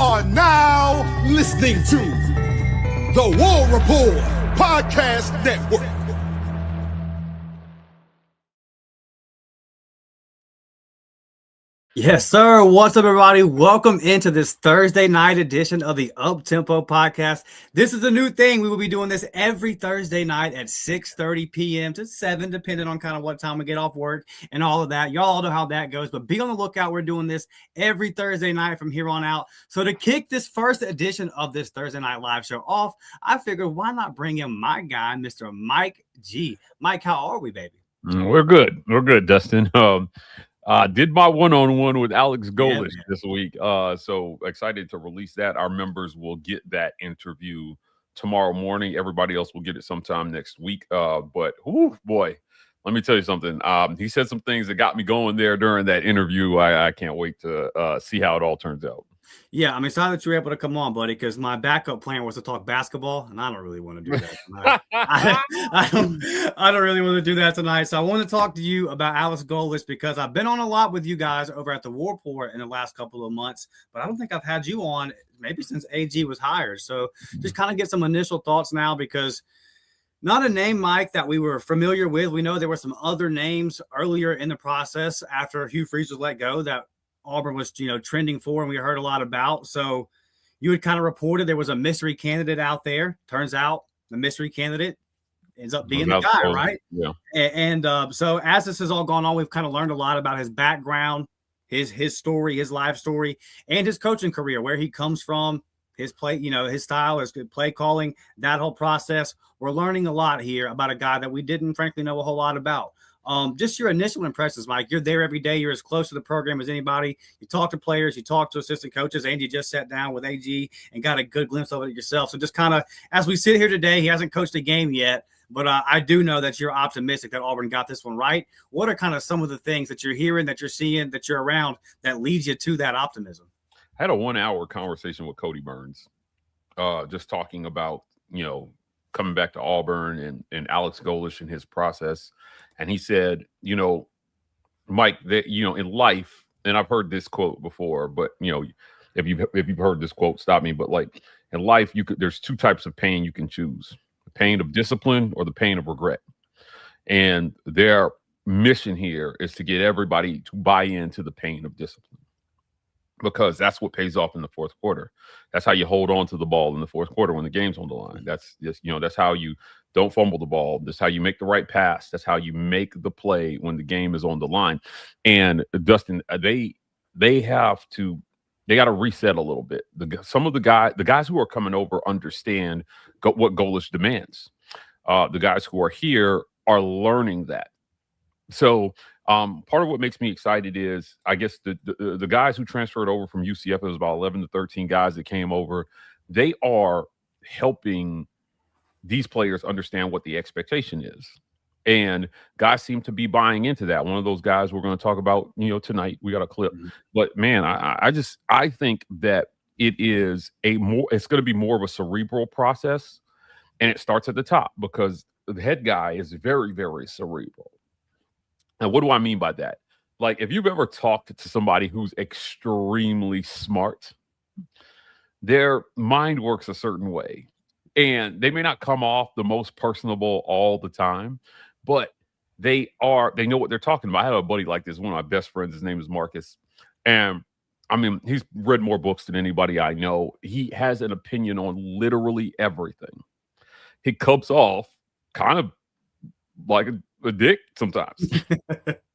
are now listening to the War Report Podcast Network. Yes, sir. What's up, everybody? Welcome into this Thursday night edition of the Up Tempo Podcast. This is a new thing. We will be doing this every Thursday night at 6:30 p.m. to 7, depending on kind of what time we get off work and all of that. Y'all know how that goes, but be on the lookout. We're doing this every Thursday night from here on out. So to kick this first edition of this Thursday night live show off, I figured why not bring in my guy, Mr. Mike G. Mike, how are we, baby? We're good. We're good, Dustin. Did my one-on-one with Alex Golesh this week. So excited to release that. Our members will get that interview tomorrow morning. Everybody else will get it sometime next week. But boy, let me tell you something. He said some things that got me going there during that interview. I can't wait to see how it all turns out. Yeah, I'm excited that you were able to come on, buddy, because my backup plan was to talk basketball, and I don't really want to do that tonight. I don't really want to do that tonight. So I want to talk to you about Alex Golesh because I've been on a lot with you guys over at the War Report in the last couple of months, but I don't think I've had you on maybe since AG was hired. So just kind of get some initial thoughts now because not a name, Mike, that we were familiar with. We know there were some other names earlier in the process after Hugh Freeze was let go that Auburn was, trending for, and we heard a lot about. So you had kind of reported there was a mystery candidate out there. Turns out the mystery candidate ends up being the guy, right? Yeah. And so as this has all gone on, we've kind of learned a lot about his background, his story, his life story, and his coaching career, where he comes from, his play, his style, his play calling, that whole process. We're learning a lot here about a guy that we didn't, frankly, know a whole lot about. Just your initial impressions, Mike. You're there every day. You're as close to the program as anybody. You talk to players, you talk to assistant coaches, and you just sat down with AG and got a good glimpse of it yourself. So just kind of, as we sit here today, he hasn't coached a game yet, but I do know that you're optimistic that Auburn got this one right. What are kind of some of the things that you're hearing, that you're seeing, that you're around that leads you to that optimism? I had a 1-hour conversation with Cody Burns, just talking about, coming back to Auburn and Alex Golesh and his process. And he said, Mike, that, in life, and I've heard this quote before, but, if you've heard this quote, stop me. But like in life, there's two types of pain you can choose: the pain of discipline or the pain of regret. And their mission here is to get everybody to buy into the pain of discipline, because that's what pays off in the fourth quarter. That's how you hold on to the ball in the fourth quarter when the game's on the line. That's just, that's how you don't fumble the ball. That's how you make the right pass. That's how you make the play when the game is on the line. And Dustin, they got to reset a little bit. Some of the guys who are coming over understand what Golesh demands. The guys who are here are learning that. So part of what makes me excited is, I guess, the guys who transferred over from UCF, it was about 11 to 13 guys that came over. They are helping these players understand what the expectation is. And guys seem to be buying into that. One of those guys we're going to talk about, tonight. We got a clip. Mm-hmm. But man, I think that it's going to be more of a cerebral process, and it starts at the top because the head guy is very, very cerebral. And what do I mean by that? Like, if you've ever talked to somebody who's extremely smart, their mind works a certain way. And they may not come off the most personable all the time, but they know what they're talking about. I have a buddy like this, one of my best friends. His name is Marcus. And I mean, he's read more books than anybody I know. He has an opinion on literally everything. He comes off kind of like a dick sometimes,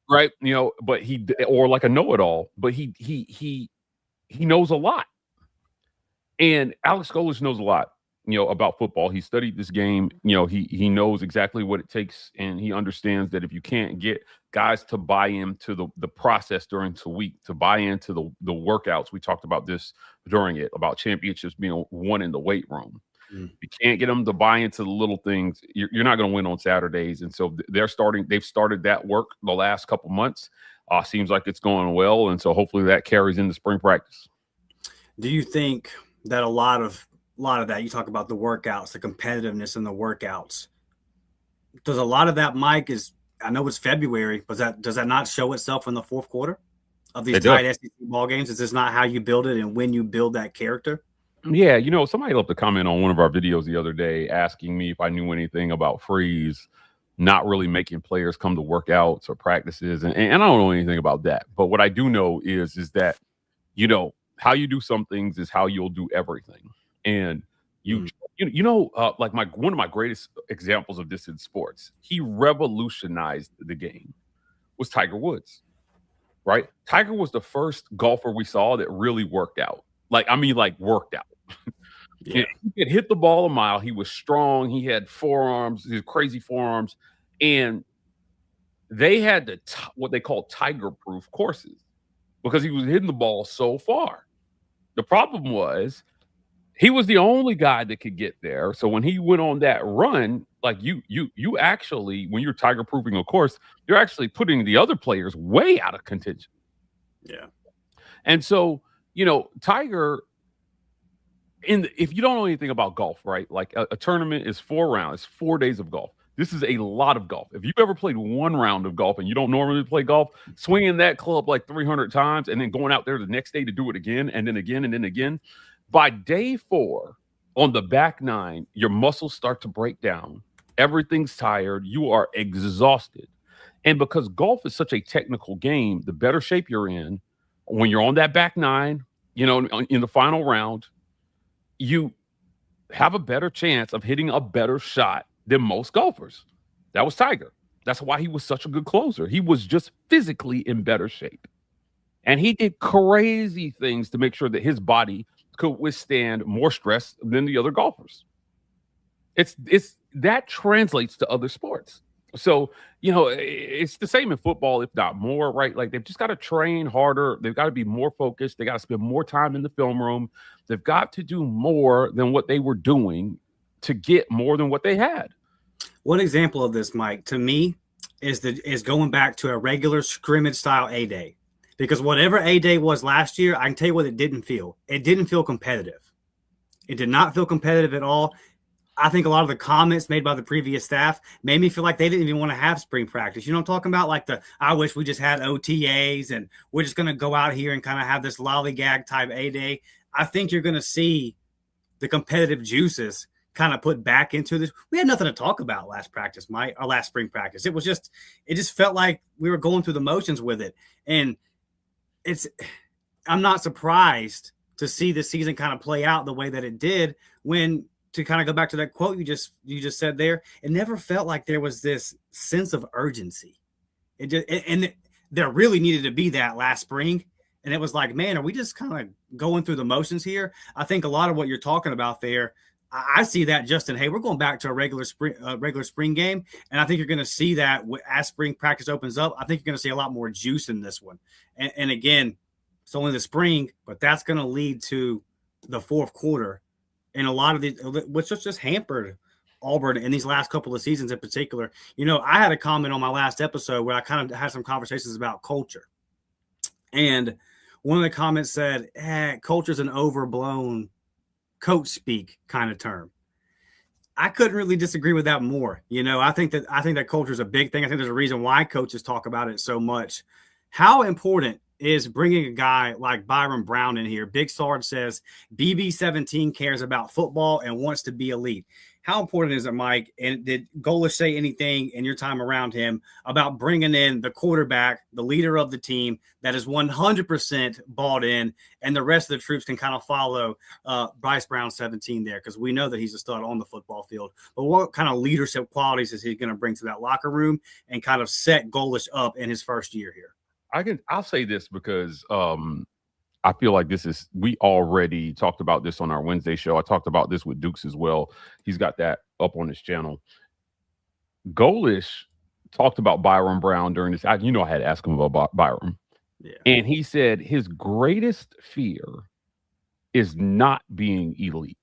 right? But or like a know-it-all, but he knows a lot. And Alex Golesh knows a lot, about football. He studied this game. He knows exactly what it takes, and he understands that if you can't get guys to buy into the process during the week, to buy into the workouts, we talked about this during it, about championships being won in the weight room. You can't get them to buy into the little things, you're not going to win on Saturdays. And so they've started that work the last couple months. Seems like it's going well. And so hopefully that carries into spring practice. Do you think that a lot of that, you talk about the workouts, the competitiveness in the workouts, does a lot of that, Mike, I know it's February, but does that not show itself in the fourth quarter of these tight SEC ball games? Is this not how you build it and when you build that character? Yeah, somebody left a comment on one of our videos the other day asking me if I knew anything about Freeze not really making players come to workouts or practices. And I don't know anything about that. But what I do know is that, how you do some things is how you'll do everything. And like one of my greatest examples of this in sports, he revolutionized the game, was Tiger Woods, right? Tiger was the first golfer we saw that really worked out. Worked out. Yeah. He could hit the ball a mile. He was strong. He had forearms, his crazy forearms. And they had what they call tiger-proof courses because he was hitting the ball so far. The problem was he was the only guy that could get there. So when he went on that run, like you actually, when you're tiger-proofing a course, you're actually putting the other players way out of contention. Yeah. And so, Tiger, if you don't know anything about golf, right? Like a tournament is 4 rounds, 4 days of golf. This is a lot of golf. If you've ever played one round of golf and you don't normally play golf, swinging that club like 300 times and then going out there the next day to do it again and then again and then again. By day 4 on the back 9, your muscles start to break down. Everything's tired. You are exhausted. And because golf is such a technical game, the better shape you're in, when you're on that back 9, in the final round, you have a better chance of hitting a better shot than most golfers. That was Tiger. That's why he was such a good closer. He was just physically in better shape. And he did crazy things to make sure that his body could withstand more stress than the other golfers. It's that translates to other sports. So, it's the same in football, if not more, right? Like they've just got to train harder. They've got to be more focused. They got to spend more time in the film room. They've got to do more than what they were doing to get more than what they had. One example of this, Mike, to me, is going back to a regular scrimmage style A-Day. Because whatever A-Day was last year, I can tell you what it didn't feel. It didn't feel competitive. It did not feel competitive at all. I think a lot of the comments made by the previous staff made me feel like they didn't even want to have spring practice. You know what I'm talking about? Like I wish we just had OTAs and we're just going to go out here and kind of have this lollygag type A-Day. I think you're going to see the competitive juices kind of put back into this. We had nothing to talk about last practice, Mike, or last spring practice. It just felt like we were going through the motions with it. And I'm not surprised to see the season kind of play out the way that it did when, to kind of go back to that quote you just said there, it never felt like there was this sense of urgency. And there really needed to be that last spring. And it was like, man, are we just kind of going through the motions here? I think a lot of what you're talking about there, I see that, Justin. Hey, we're going back to a regular spring game, and I think you're going to see that as spring practice opens up. I think you're going to see a lot more juice in this one. And again, it's only the spring, but that's going to lead to the fourth quarter, and a lot of these, which has just hampered Auburn in these last couple of seasons in particular. I had a comment on my last episode where I kind of had some conversations about culture, and one of the comments said, "Culture's an overblown coach speak kind of term." I couldn't really disagree with that more. I think that culture is a big thing. I think there's a reason why coaches talk about it so much. How important is bringing a guy like Byron Brown in here? Big Sarge says BB17 cares about football and wants to be elite. How important is it, Mike? And did Golesh say anything in your time around him about bringing in the quarterback, the leader of the team that is 100% bought in, and the rest of the troops can kind of follow Bryce Brown 17 there? Because we know that he's a stud on the football field. But what kind of leadership qualities is he going to bring to that locker room and kind of set Golesh up in his first year here? I'll say this because I feel like we already talked about this on our Wednesday show. I talked about this with Dukes as well. He's got that up on his channel. Golesh talked about Byron Brown during this. I had to ask him about Byron. Yeah. And he said his greatest fear is not being elite.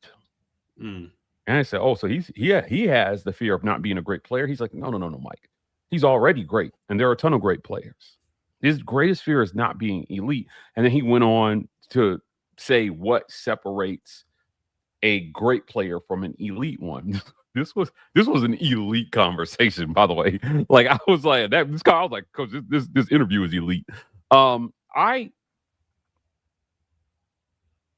Mm. And I said, so he has the fear of not being a great player. He's like, no, Mike. He's already great. And there are a ton of great players. His greatest fear is not being elite. And then he went on to say what separates a great player from an elite one. This was an elite conversation, by the way. Like I was like, Coach, this interview is elite. I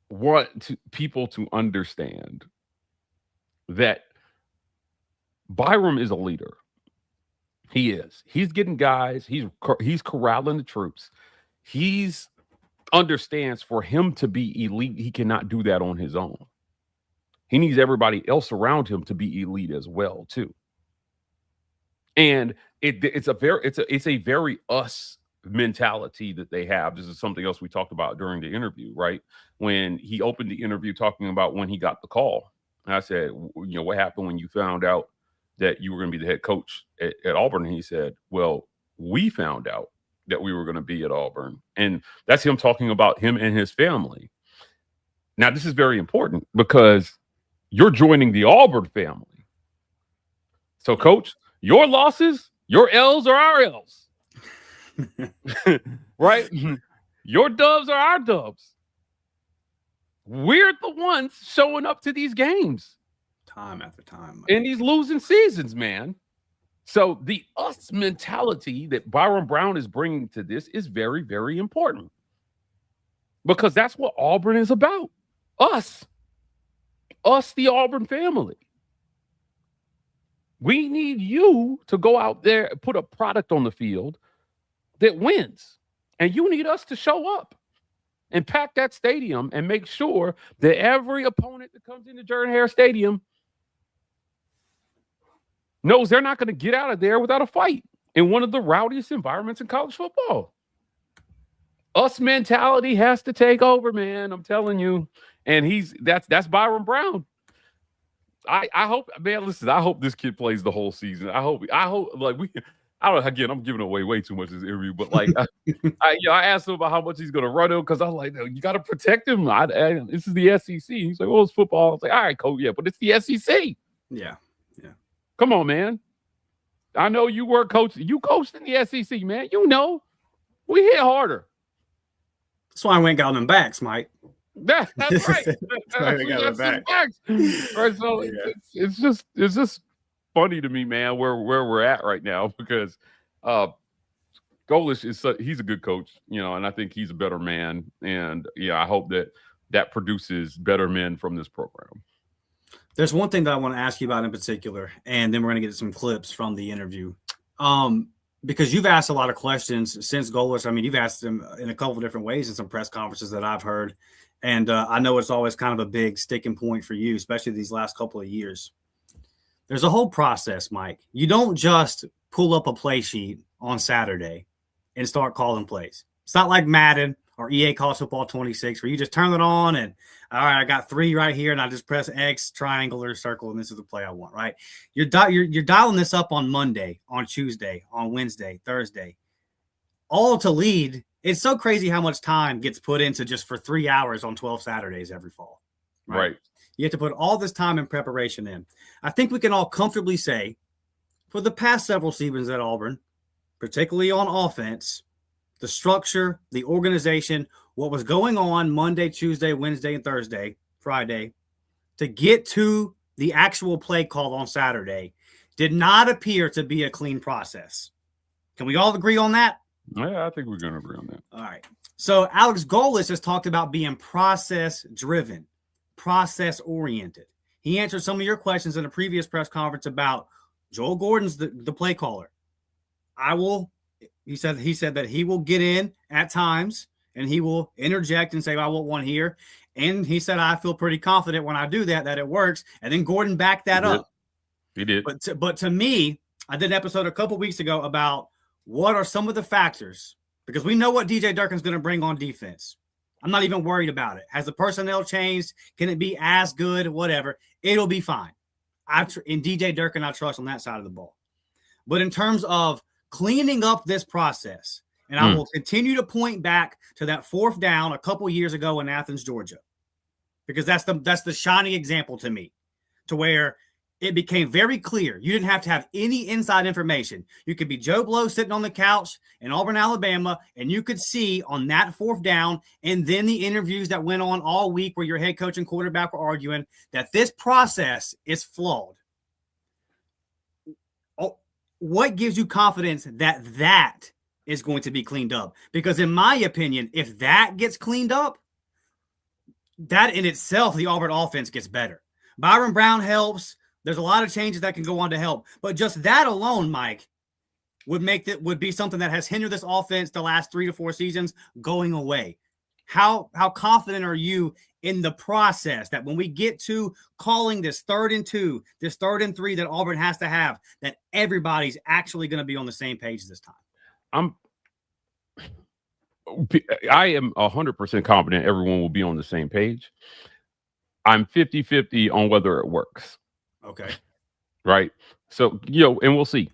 want people to understand that Byram is a leader. He is. He's getting guys. He's corralling the troops. He's understands for him to be elite, he cannot do that on his own. He needs everybody else around him to be elite as well, too. And it's a very us mentality that they have. This is something else we talked about during the interview, right? When he opened the interview talking about when he got the call. And I said, what happened when you found out that you were going to be the head coach at Auburn? And he said, well, we found out that we were going to be at Auburn. And that's him talking about him and his family. Now, this is very important because you're joining the Auburn family. So, Coach, your losses, your L's are our L's. Right? Your dubs are our dubs. We're the ones showing up to these games. Time after time. In these losing seasons, man. So the us mentality that Byron Brown is bringing to this is very, very important. Because that's what Auburn is about. Us, the Auburn family. We need you to go out there and put a product on the field that wins. And you need us to show up and pack that stadium and make sure that every opponent that comes into Jordan-Hare Stadium knows they're not going to get out of there without a fight in one of the rowdiest environments in college football. Us mentality has to take over, man. I'm telling you. And that's Byron Brown. I hope, man, listen, I hope this kid plays the whole season. I hope like I don't know, again, I'm giving away way too much in this interview, but like I asked him about how much he's going to run him because I'm like, no, you got to protect him. This is the SEC. He's like, well, it's football. I was like, all right, coach, yeah, but it's the SEC. Yeah. Come on, man. I know you were coach. You coached in the SEC, man. You know, we hit harder. That's why I went and got them backs, Mike. That's right. That's why we got them backs. Right, so yeah. it's just funny to me, man, where we're at right now because Golesh he's a good coach, and I think he's a better man. And yeah, I hope that produces better men from this program. There's one thing that I want to ask you about in particular, and then we're going to get some clips from the interview. Because you've asked a lot of questions since Golesh. I mean, you've asked them in a couple of different ways in some press conferences that I've heard. And I know it's always kind of a big sticking point for you, especially these last couple of years. There's a whole process, Mike. You don't just pull up a play sheet on Saturday and start calling plays. It's not like Madden or EA College Football 26, where you just turn it on and, all right, I got 3 right here, and I just press X, triangle, or circle, and this is the play I want, right? You're dialing this up on Monday, on Tuesday, on Wednesday, Thursday, all to lead. It's so crazy how much time gets put into just for 3 hours on 12 Saturdays every fall. Right. You have to put all this time and preparation in. I think we can all comfortably say for the past several seasons at Auburn, particularly on offense, the structure, the organization, what was going on Monday, Tuesday, Wednesday, and Thursday, Friday, to get to the actual play call on Saturday did not appear to be a clean process. Can we all agree on that? Yeah, I think we're going to agree on that. All right. So Alex Golesh has talked about being process-driven, process-oriented. He answered some of your questions in a previous press conference about Joel Gordon's the play caller. He said that he will get in at times and he will interject and say, I want one here. And he said, I feel pretty confident when I do that it works. And then Gordon backed that up. He did. But to me, I did an episode a couple weeks ago about what are some of the factors, because we know what DJ Durkin's going to bring on defense. I'm not even worried about it. Has the personnel changed? Can it be as good? Whatever. It'll be fine. In DJ Durkin, I trust on that side of the ball. But in terms of cleaning up this process, and I will continue to point back to that 4th down a couple years ago in Athens, Georgia, because that's the shining example to me, to where it became very clear. You didn't have to have any inside information. You could be Joe Blow sitting on the couch in Auburn, Alabama, and you could see on that 4th down and then the interviews that went on all week where your head coach and quarterback were arguing that this process is flawed. What gives you confidence that is going to be cleaned up. Because in my opinion, if that gets cleaned up, that in itself, the Auburn offense gets better. Byron Brown helps. There's a lot of changes that can go on to help. But just that alone, Mike, would be something that has hindered this offense the last 3 to 4 seasons going away. How confident are you in the process that when we get to calling this 3rd and 2, this 3rd and 3 that Auburn has to have, that everybody's actually going to be on the same page this time? I am 100% confident everyone will be on the same page. I'm 50-50 on whether it works. Okay. Right. So, and we'll see.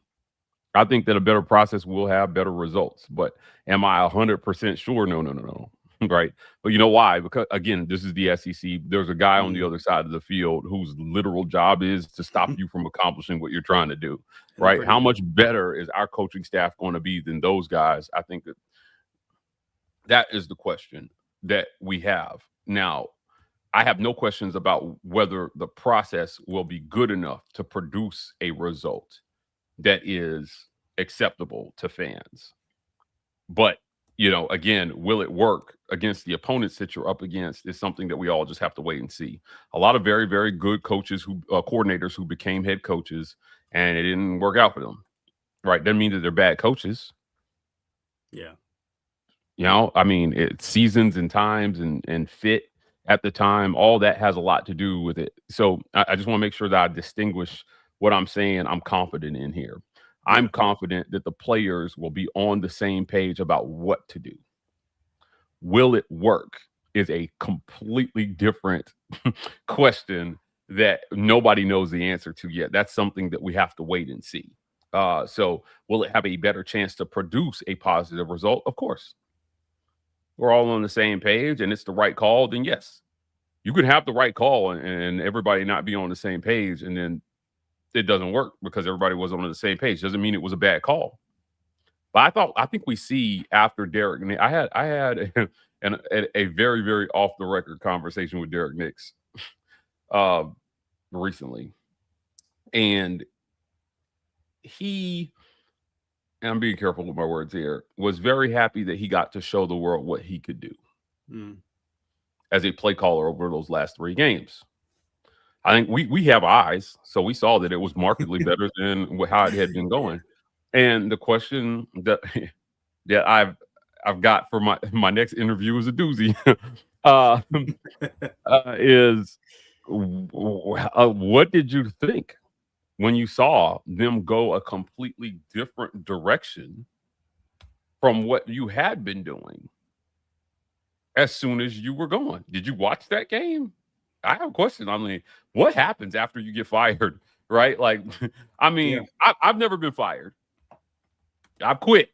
I think that a better process will have better results, but am I 100% sure? No. Right. But you know why? Because again, this is the SEC. There's a guy on the other side of the field whose literal job is to stop you from accomplishing what you're trying to do. Right. How much better is our coaching staff going to be than those guys? I think that is the question that we have. Now, I have no questions about whether the process will be good enough to produce a result that is acceptable to fans. But, again, will it work against the opponents that you're up against is something that we all just have to wait and see. A lot of very, very good coaches coordinators who became head coaches, and it didn't work out for them. Right. Doesn't mean that they're bad coaches. Yeah. It's seasons and times and fit at the time. All that has a lot to do with it. So I just want to make sure that I distinguish what I'm saying I'm confident in here. I'm confident that the players will be on the same page about what to do. Will it work is a completely different question that nobody knows the answer to yet. That's something that we have to wait and see. So will it have a better chance to produce a positive result? Of course. We're all on the same page and it's the right call, then yes. You could have the right call and everybody not be on the same page, and then it doesn't work because everybody wasn't on the same page. Doesn't mean it was a bad call. But I think we see after Derek, I had a very, very off the record conversation with Derek Nix recently. And I'm being careful with my words here, was very happy that he got to show the world what he could do as a play caller over those last 3 games. I think we have eyes, so we saw that it was markedly better than how it had been going. And the question that I've got for my next interview is a doozy. Is what did you think when you saw them go a completely different direction from what you had been doing as soon as you were going? Did you watch that game? I have a question. What happens after you get fired, right? I've never been fired. I've quit.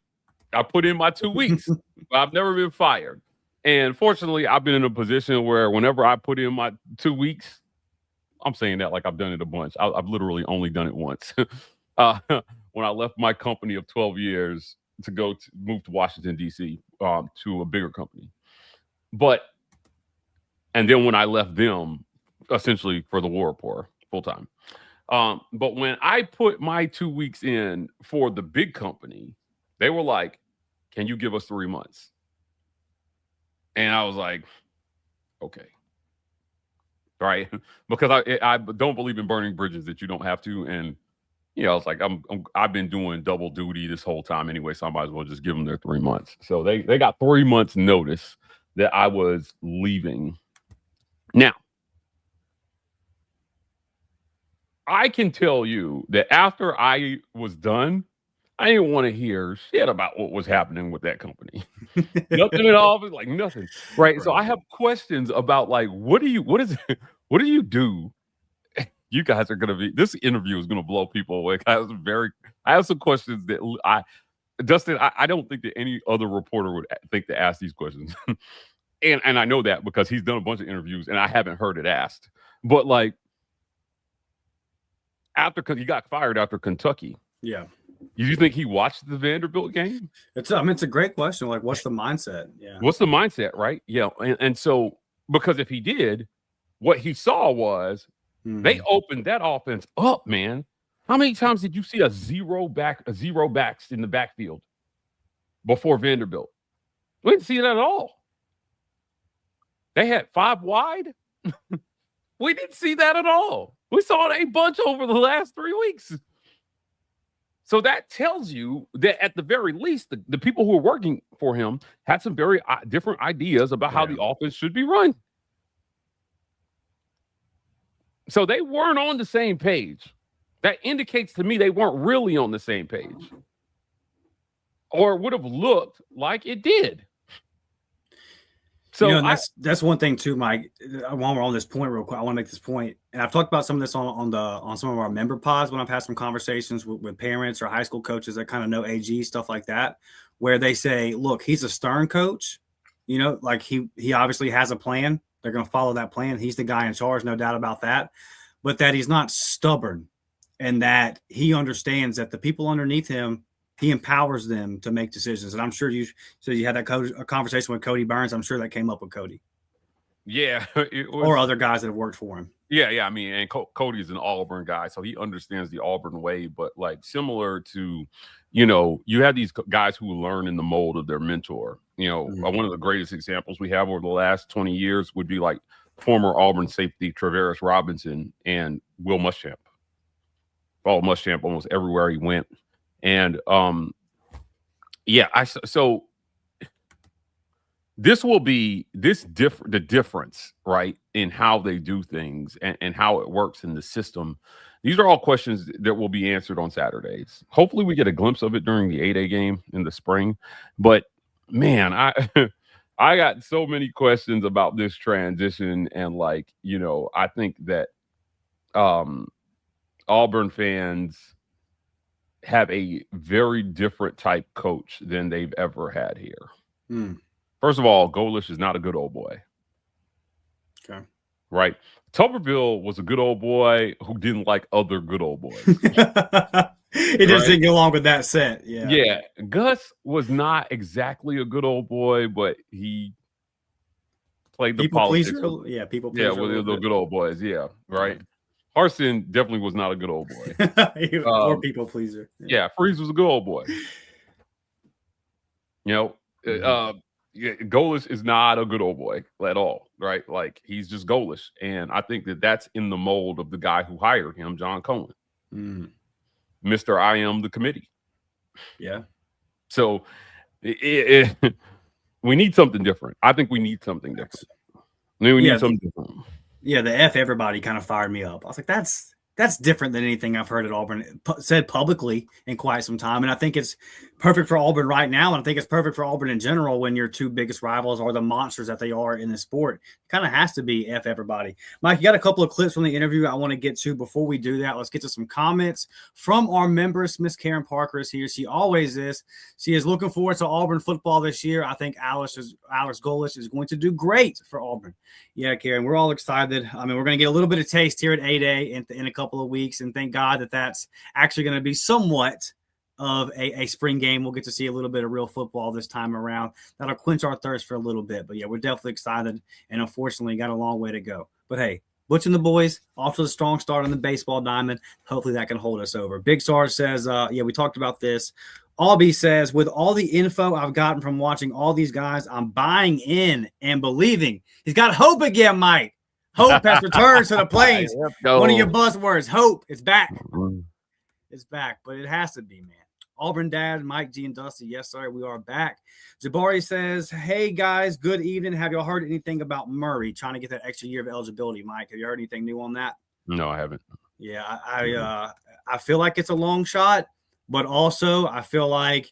I put in my 2 weeks, but I've never been fired. And fortunately, I've been in a position where whenever I put in my 2 weeks, I'm saying that like I've done it a bunch. I've literally only done it once. When I left my company of 12 years to move to Washington, D.C., to a bigger company. And then when I left them, essentially for the War Report full time. But when I put my 2 weeks in for the big company, they were like, "Can you give us 3 months?" And I was like, "Okay." Right? Because I don't believe in burning bridges that you don't have to. And I was like, I've been doing double duty this whole time anyway, so I might as well just give them their 3 months. So they got 3 months notice that I was leaving. Now, I can tell you that after I was done, I didn't want to hear shit about what was happening with that company. Nothing at all. Like nothing. Right. So I have questions about what do you do? You guys are going to be, this interview is going to blow people away. I have some questions that Dustin, I don't think that any other reporter would think to ask these questions. And I know that because he's done a bunch of interviews and I haven't heard it asked. But because he got fired after Kentucky. Yeah. You think he watched the Vanderbilt game? It's a great question. What's the mindset? Yeah. What's the mindset, right? Yeah. And so, because if he did, what he saw was they opened that offense up, man. How many times did you see a zero backs in the backfield? before Vanderbilt. We didn't see that at all. They had 5 wide. We didn't see that at all. We saw it a bunch over the last 3 weeks. So that tells you that at the very least, the people who were working for him had some very different ideas about how the offense should be run. So they weren't on the same page. That indicates to me they weren't really on the same page. Or it would have looked like it did. So that's one thing too, Mike. While we're on this point, real quick, I want to make this point, and I've talked about some of this on some of our member pods when I've had some conversations with parents or high school coaches that kind of know AG, stuff like that, where they say, "Look, he's a stern coach. Like he obviously has a plan. They're going to follow that plan. He's the guy in charge, no doubt about that. But that he's not stubborn, and that he understands that the people underneath him." He empowers them to make decisions. And I'm sure you had a conversation with Cody Burns. I'm sure that came up with Cody. Yeah. Or other guys that have worked for him. Yeah. I mean, and Cody's an Auburn guy, so he understands the Auburn way. But like similar to, you have these guys who learn in the mold of their mentor. One of the greatest examples we have over the last 20 years would be like former Auburn safety Travaris Robinson and Will Muschamp. Followed Muschamp almost everywhere he went. And so this will be the difference, right, in how they do things and how it works in the system. These are all questions that will be answered on Saturdays. Hopefully we get a glimpse of it during the 8A game in the spring. But man, I got so many questions about this transition, and I think that Auburn fans have a very different type coach than they've ever had here. First of all, Golesh is not a good old boy. Okay. Right? Tuberville was a good old boy who didn't like other good old boys. He just didn't get along with that set. Yeah. Yeah. Gus was not exactly a good old boy, but he played the politics. People pleaser. Yeah, with the good old boys. Yeah. Right. Harsin definitely was not a good old boy. Or people pleaser. Yeah, Freeze was a good old boy. Golesh is not a good old boy at all, right? Like, he's just Golesh. And I think that's in the mold of the guy who hired him, John Cohen. Mr. I am the committee. Yeah. So we need something different. I think we need something different. We need something different. Yeah, the F everybody kind of fired me up. I was like, that's different than anything I've heard at Auburn said publicly in quite some time. And I think it's perfect for Auburn right now. And I think it's perfect for Auburn in general when your two biggest rivals are the monsters that they are in the sport. It kind of has to be F everybody. Mike, you got a couple of clips from the interview I want to get to. Before we do that, let's get to some comments from our members. Miss Karen Parker is here. She always is. She is looking forward to Auburn football this year. I think Alex Golesh is going to do great for Auburn. Yeah, Karen, we're all excited. I mean, we're going to get a little bit of taste here at 8A in a couple of weeks, and thank God that that's actually going to be somewhat of a spring game. We'll get to see a little bit of real football this time around. That'll quench our thirst for a little bit. But, yeah, we're definitely excited, and unfortunately got a long way to go. But, hey, Butch and the boys off to a strong start on the baseball diamond. Hopefully that can hold us over. Big Sarge says, we talked about this. Albie says, with all the info I've gotten from watching all these guys, I'm buying in and believing. He's got hope again, Mike. Hope has returned to the Plains. One of your buzzwords, hope. It's back. It's back, but it has to be, man. Auburn Dad, Mike G and Dusty. Yes, sir. We are back. Jabari says, hey, guys, good evening. Have y'all heard anything about Murray trying to get that extra year of eligibility, Mike? Have you heard anything new on that? No, I haven't. Yeah, I feel like it's a long shot, but also I feel like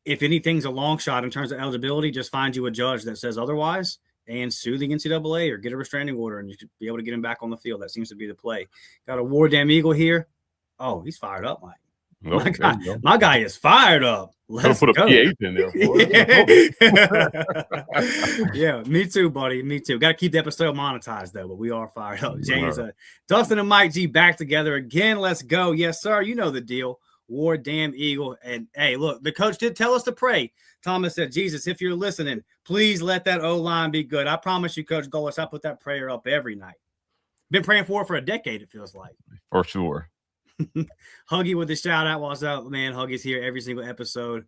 if anything's a long shot in terms of eligibility, just find you a judge that says otherwise and sue the NCAA or get a restraining order, and you should be able to get him back on the field. That seems to be the play. Got a War Damn Eagle here. Oh, he's fired up, Mike. My guy is fired up. Let's put go. A PH in there for it. Yeah, me too, buddy. Me too. Got to keep the episode monetized, though, but we are fired up. James, Dustin and Mike G back together again. Let's go. Yes, sir. You know the deal. War Damn Eagle. And, hey, look, the coach did tell us to pray. Thomas said, Jesus, if you're listening, please let that O-line be good. I promise you, Coach Golesh, I put that prayer up every night. Been praying for it for a decade, it feels like. For sure. Huggy with the shout out. What's up, man? Huggy's here every single episode.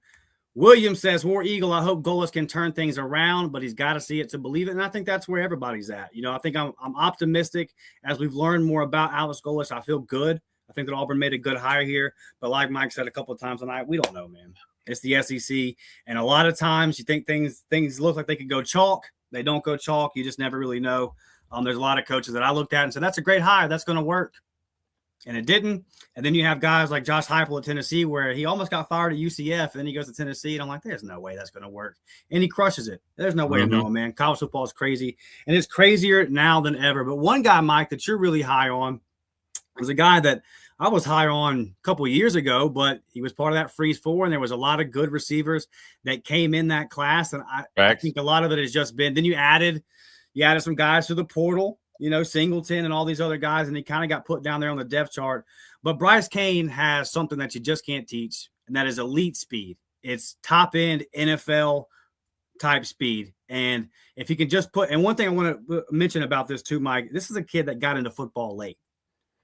Williams says, War Eagle, I hope Golesh can turn things around, but he's got to see it to believe it. And I think that's where everybody's at. I think I'm optimistic as we've learned more about Alex Golesh. I feel good. I think that Auburn made a good hire here. But like Mike said a couple of times tonight, we don't know, man. It's the SEC. And a lot of times you think things look like they could go chalk. They don't go chalk. You just never really know. There's a lot of coaches that I looked at and said, that's a great hire. That's going to work. And it didn't. And then you have guys like Josh Heupel at Tennessee where he almost got fired at UCF, and then he goes to Tennessee, and I'm like, there's no way that's going to work. And he crushes it. There's no way of knowing, man. College football is crazy, and it's crazier now than ever. But one guy, Mike, that you're really high on is a guy that I was high on a couple of years ago, but he was part of that Freeze 4, and there was a lot of good receivers that came in that class, and I think a lot of it has just been – then you added some guys to the portal, Singleton and all these other guys, and he kind of got put down there on the depth chart. But Bryce Cain has something that you just can't teach, and that is elite speed. It's top-end NFL-type speed. And if he can just put – and one thing I want to mention about this too, Mike, this is a kid that got into football late.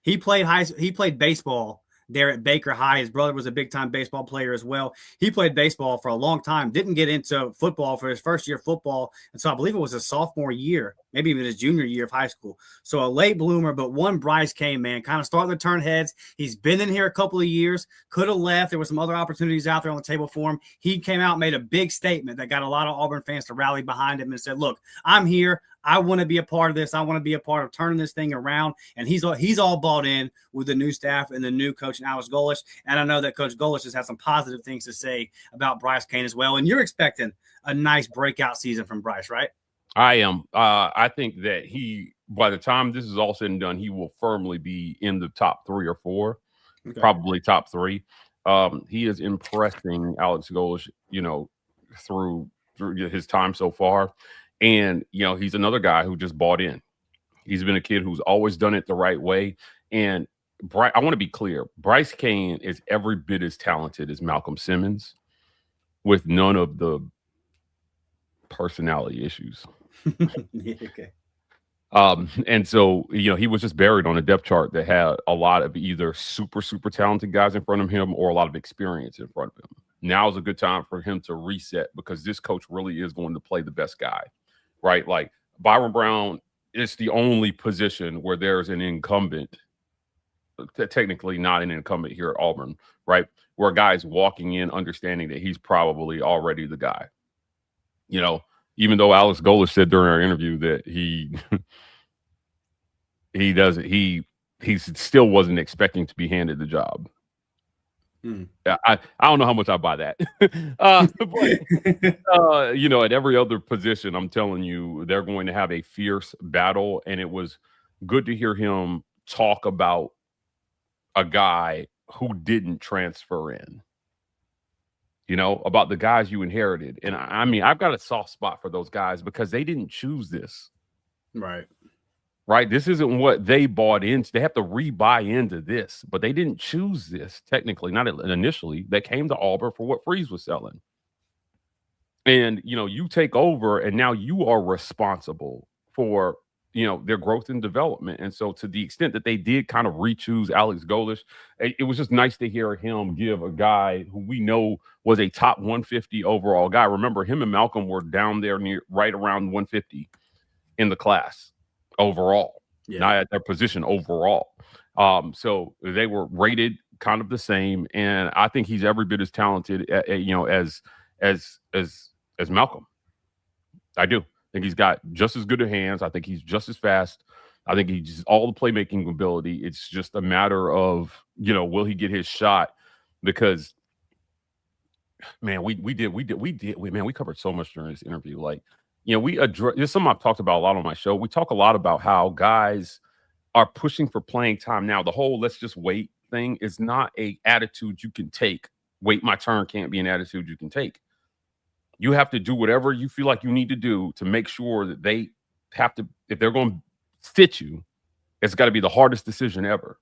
He played baseball there at Baker High. His brother was a big-time baseball player as well. He played baseball for a long time, didn't get into football for his first year of football. And so I believe it was his sophomore year, maybe even his junior year of high school. So a late bloomer, but one Bryce Cain, man, kind of starting to turn heads. He's been in here a couple of years, could have left. There were some other opportunities out there on the table for him. He came out, made a big statement that got a lot of Auburn fans to rally behind him and said, look, I'm here. I want to be a part of this. I want to be a part of turning this thing around. And he's all bought in with the new staff and the new coach, Alex Golesh. And I know that Coach Golesh has had some positive things to say about Bryce Cain as well. And you're expecting a nice breakout season from Bryce, right? I am. I think that by the time this is all said and done, he will firmly be in the top 3 or 4, probably top 3. He is impressing Alex Golesh, through his time so far. And, he's another guy who just bought in. He's been a kid who's always done it the right way. And I want to be clear. Bryce Cain is every bit as talented as Malcolm Simmons with none of the personality issues. Yeah, okay. And so, he was just buried on a depth chart that had a lot of either super, super talented guys in front of him or a lot of experience in front of him. Now is a good time for him to reset because this coach really is going to play the best guy, right? Like Byron Brown is the only position where there's an incumbent, technically not an incumbent here at Auburn, right? Where a guy's walking in understanding that he's probably already the guy. Even though Alex Golesh said during our interview that he still wasn't expecting to be handed the job. I don't know how much I buy that. But, at every other position, I'm telling you, they're going to have a fierce battle. And it was good to hear him talk about a guy who didn't transfer in. About the guys you inherited. And I mean, I've got a soft spot for those guys because they didn't choose this. Right. This isn't what they bought into. They have to re-buy into this, but they didn't choose this technically, not initially. They came to Auburn for what Freeze was selling. And, you take over and now you are responsible for, their growth and development. And so to the extent that they did kind of re-choose Alex Golesh, it was just nice to hear him give a guy who we know was a top 150 overall guy. Remember, him and Malcolm were down there right around 150 in the class overall, not at their position overall. So they were rated kind of the same. And I think he's every bit as talented, as Malcolm. I do. I think he's got just as good of hands. I think he's just as fast. I think he's just all the playmaking ability. It's just a matter of, will he get his shot? Because, man, we covered so much during this interview. Like, this is something I've talked about a lot on my show. We talk a lot about how guys are pushing for playing time now. The whole let's just wait thing is not a attitude you can take. Wait my turn can't be an attitude you can take. You have to do whatever you feel like you need to do to make sure that they have to, if they're going to sit you, it's got to be the hardest decision ever.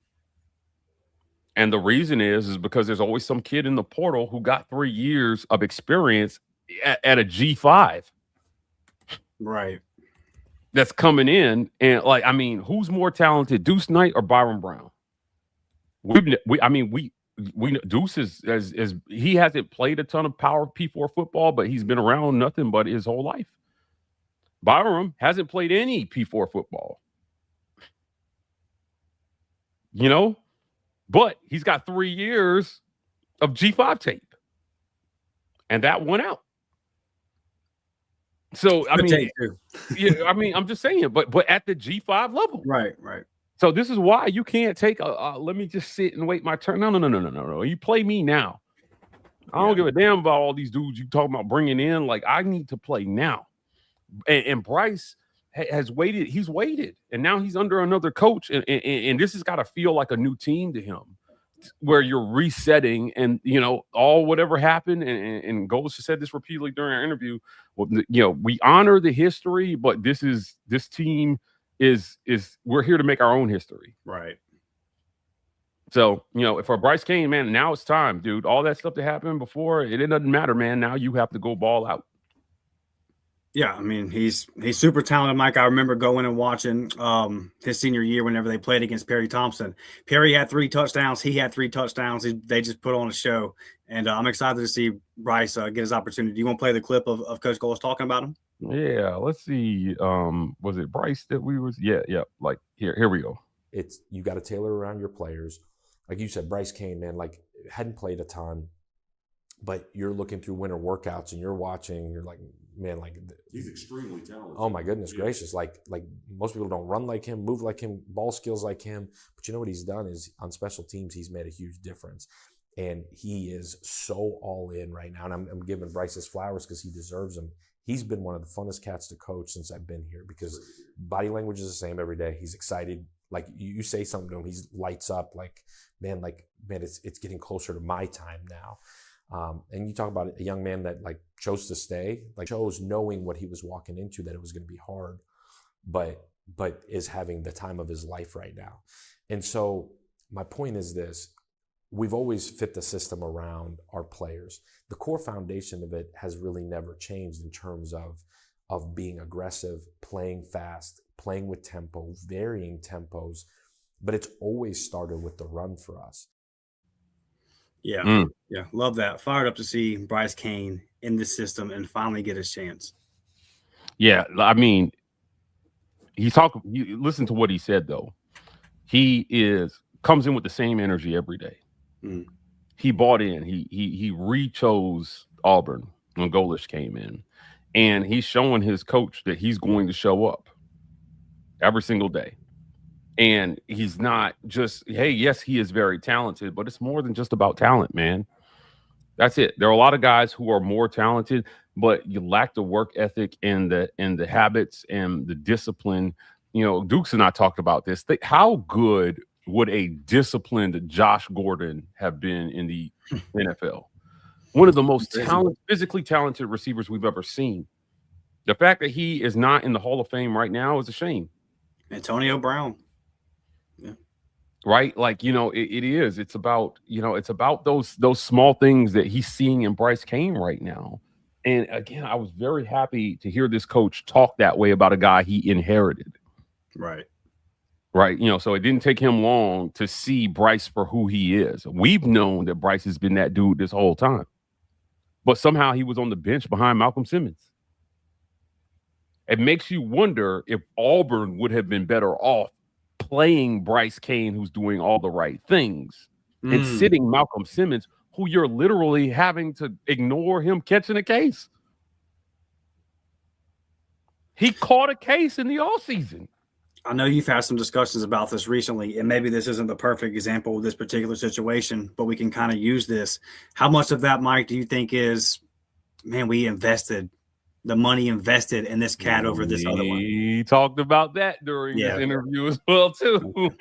And the reason is because there's always some kid in the portal who got 3 years of experience at a G5. Right. That's coming in. And who's more talented, Deuce Knight or Byron Brown? Deuce is he hasn't played a ton of power P4 football, but he's been around nothing but his whole life. Byram hasn't played any P4 football, but he's got 3 years of G5 tape, and that went out. So I'm just saying, but at the G5 level, right. So this is why you can't take let me just sit and wait my turn. No. You play me now. I don't give a damn about all these dudes you talking about bringing in. Like, I need to play now. And Bryce has waited. He's waited, and now he's under another coach, and this has got to feel like a new team to him, where you're resetting, and all whatever happened. And Golesh said this repeatedly during our interview. Well, we honor the history, but this team is we're here to make our own history. Right. So, for Bryce Cain, man, now it's time, dude. All that stuff that happened before, it doesn't matter, man. Now you have to go ball out. Yeah, I mean, he's super talented, Mike. I remember going and watching his senior year whenever they played against Perry Thompson. Perry had 3 touchdowns. He had 3 touchdowns. They just put on a show. And I'm excited to see Bryce get his opportunity. Do you want to play the clip of Coach Golesh talking about him? Yeah, let's see. Was it Bryce that we was? Yeah. Like here we go. You got to tailor around your players. Like you said, Bryce Cain, man, like hadn't played a ton, but you're looking through winter workouts and you're watching. You're like, man, like he's extremely talented. Oh my goodness gracious! Like most people don't run like him, move like him, ball skills like him. But you know what he's done is on special teams, he's made a huge difference, and he is so all in right now. And I'm giving Bryce his flowers because he deserves them. He's been one of the funnest cats to coach since I've been here because body language is the same every day. He's excited. Like you say something to him, he lights up. Like man, it's getting closer to my time now. And you talk about a young man that like chose to stay, like chose knowing what he was walking into, that it was going to be hard, but is having the time of his life right now. And so my point is this: we've always fit the system around our players. The core foundation of it has really never changed in terms of being aggressive, playing fast, playing with tempo, varying tempos, but it's always started with the run for us. Yeah, yeah, love that. Fired up to see Bryce Cain in this system and finally get his chance. Yeah, I mean, listen to what he said though. He comes in with the same energy every day. He bought in. He re-chose Auburn when Golesh came in, and he's showing his coach that he's going to show up every single day. And he's not just, hey, yes, he is very talented, but it's more than just about talent, man. That's it. There are a lot of guys who are more talented, but you lack the work ethic and the habits and the discipline. Dukes and I talked about this. How good would a disciplined Josh Gordon have been in the NFL? One of the most physically talented receivers we've ever seen. The fact that he is not in the Hall of Fame right now is a shame. Antonio Brown. Right? Like, it is. It's about, it's about those small things that he's seeing in Bryce Cain right now. And again, I was very happy to hear this coach talk that way about a guy he inherited. Right. So it didn't take him long to see Bryce for who he is. We've known that Bryce has been that dude this whole time, but somehow he was on the bench behind Malcolm Simmons. It makes you wonder if Auburn would have been better off playing Bryce Cain, who's doing all the right things, and sitting Malcolm Simmons, who you're literally having to ignore him catching a case. He caught a case in the offseason. I know you've had some discussions about this recently, and maybe this isn't the perfect example of this particular situation, but we can kind of use this. How much of that, Mike, do you think is, man, we invested the money invested in this cat over this other one? He talked about that during his interview as well, too.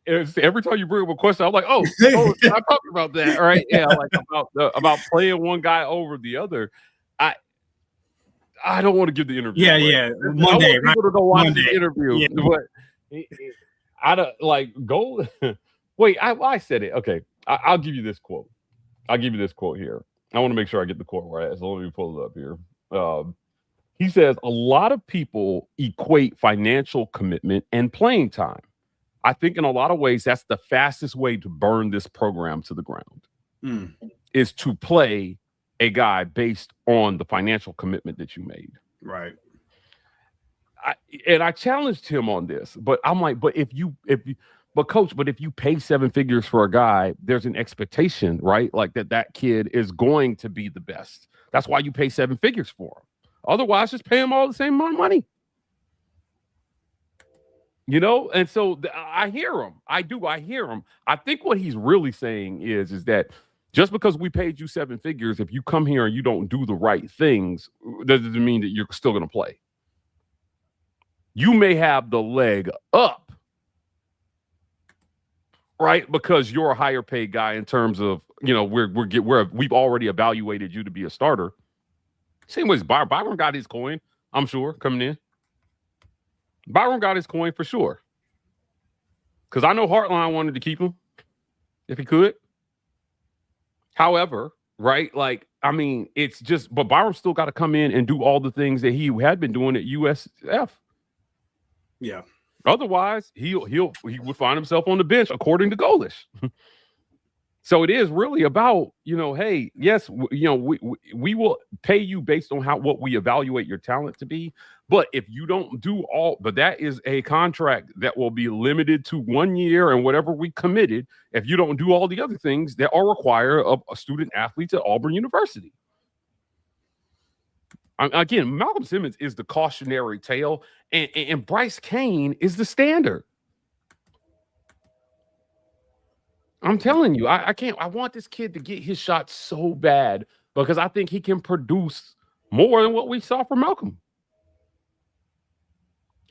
Every time you bring up a question, I'm like, I talked about that, right? Yeah, like about playing one guy over the other. I don't want to give the interview. Yeah. Monday, I want people to go watch the interview. But I don't like go. Wait, I said it. Okay, I'll give you this quote. I'll give you this quote here. I want to make sure I get the quote right. So let me pull it up here. He says, a lot of people equate financial commitment and playing time. I think in a lot of ways, that's the fastest way to burn this program to the ground is to play a guy based on the financial commitment that you made. Right. I challenged him on this, but I'm like, but if you pay 7 figures for a guy, there's an expectation, right? Like that kid is going to be the best. That's why you pay 7 figures for him. Otherwise, just pay him all the same amount of money. You know, and so I hear him. I hear him. I think what he's really saying is that just because we paid you 7 figures, if you come here and you don't do the right things, doesn't mean that you're still going to play. You may have the leg up, right? Because you're a higher paid guy in terms of, you know, we've already evaluated you to be a starter. Same way as Byron got his coin, I'm sure, coming in. Byron got his coin for sure. Because I know Hartline wanted to keep him if he could. However, right, like, I mean, it's just, but Byron still got to come in and do all the things that he had been doing at USF. Yeah. Otherwise, he would find himself on the bench, according to Golesh. So it is really about, you know, hey, yes, you know, we will pay you based on what we evaluate your talent to be. But if you don't do but that is a contract that will be limited to 1 year and whatever we committed. If you don't do all the other things that are required of a student athlete at Auburn University. Again, Malcolm Simmons is the cautionary tale, and Bryce Cain is the standard. I'm telling you, I can't. I want this kid to get his shot so bad because I think he can produce more than what we saw from Malcolm.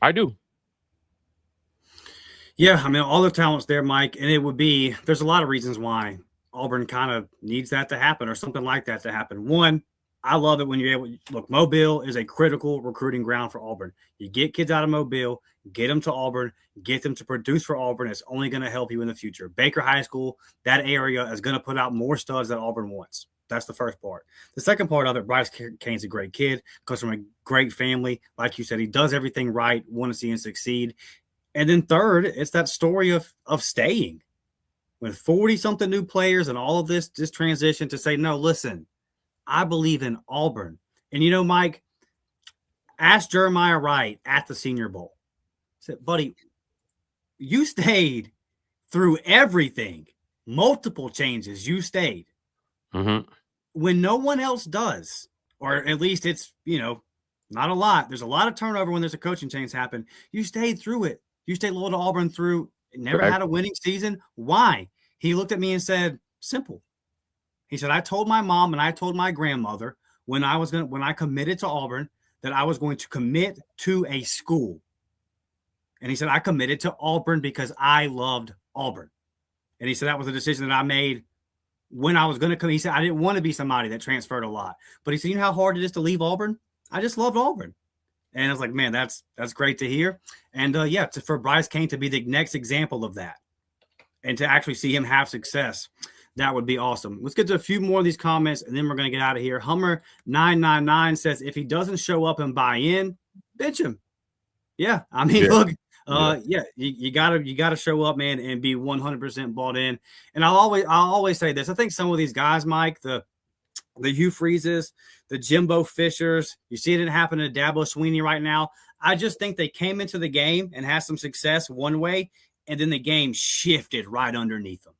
I do. Yeah, I mean, all the talent's there, Mike, and there's a lot of reasons why Auburn kind of needs that to happen or something like that to happen. One, I love it when you're able – look, Mobile is a critical recruiting ground for Auburn. You get kids out of Mobile, get them to Auburn, get them to produce for Auburn. It's only going to help you in the future. Baker High School, that area is going to put out more studs that Auburn wants. That's the first part. The second part of it, Bryce Cain's a great kid, comes from a great family. Like you said, he does everything right, want to see him succeed. And then third, it's that story of staying. With 40-something new players and all of this transition to say, no, listen, I believe in Auburn. And, you know, Mike, ask Jeremiah Wright at the Senior Bowl. I said, buddy, you stayed through everything, multiple changes. You stayed. Mm-hmm. When no one else does, or at least it's, you know, not a lot. There's a lot of turnover when there's a coaching change happen. You stayed through it. You stayed loyal to Auburn through, never had a winning season. Why? He looked at me and said, simple. He said, I told my mom and I told my grandmother when I committed to Auburn that I was going to commit to a school. And he said, I committed to Auburn because I loved Auburn. And he said, that was a decision that I made when I was going to come. He said, I didn't want to be somebody that transferred a lot. But he said, you know how hard it is to leave Auburn? I just loved Auburn. And I was like, man, that's great to hear. And for Bryce Cain to be the next example of that and to actually see him have success, that would be awesome. Let's get to a few more of these comments, and then we're going to get out of here. Hummer999 says, if he doesn't show up and buy in, bitch him. Yeah, I mean, look, you gotta show up, man, and be 100% bought in. And I'll always say this. I think some of these guys, Mike, the Hugh Freezes, the Jimbo Fishers, you see it happen to Dabo Swinney right now. I just think they came into the game and had some success one way, and then the game shifted right underneath them.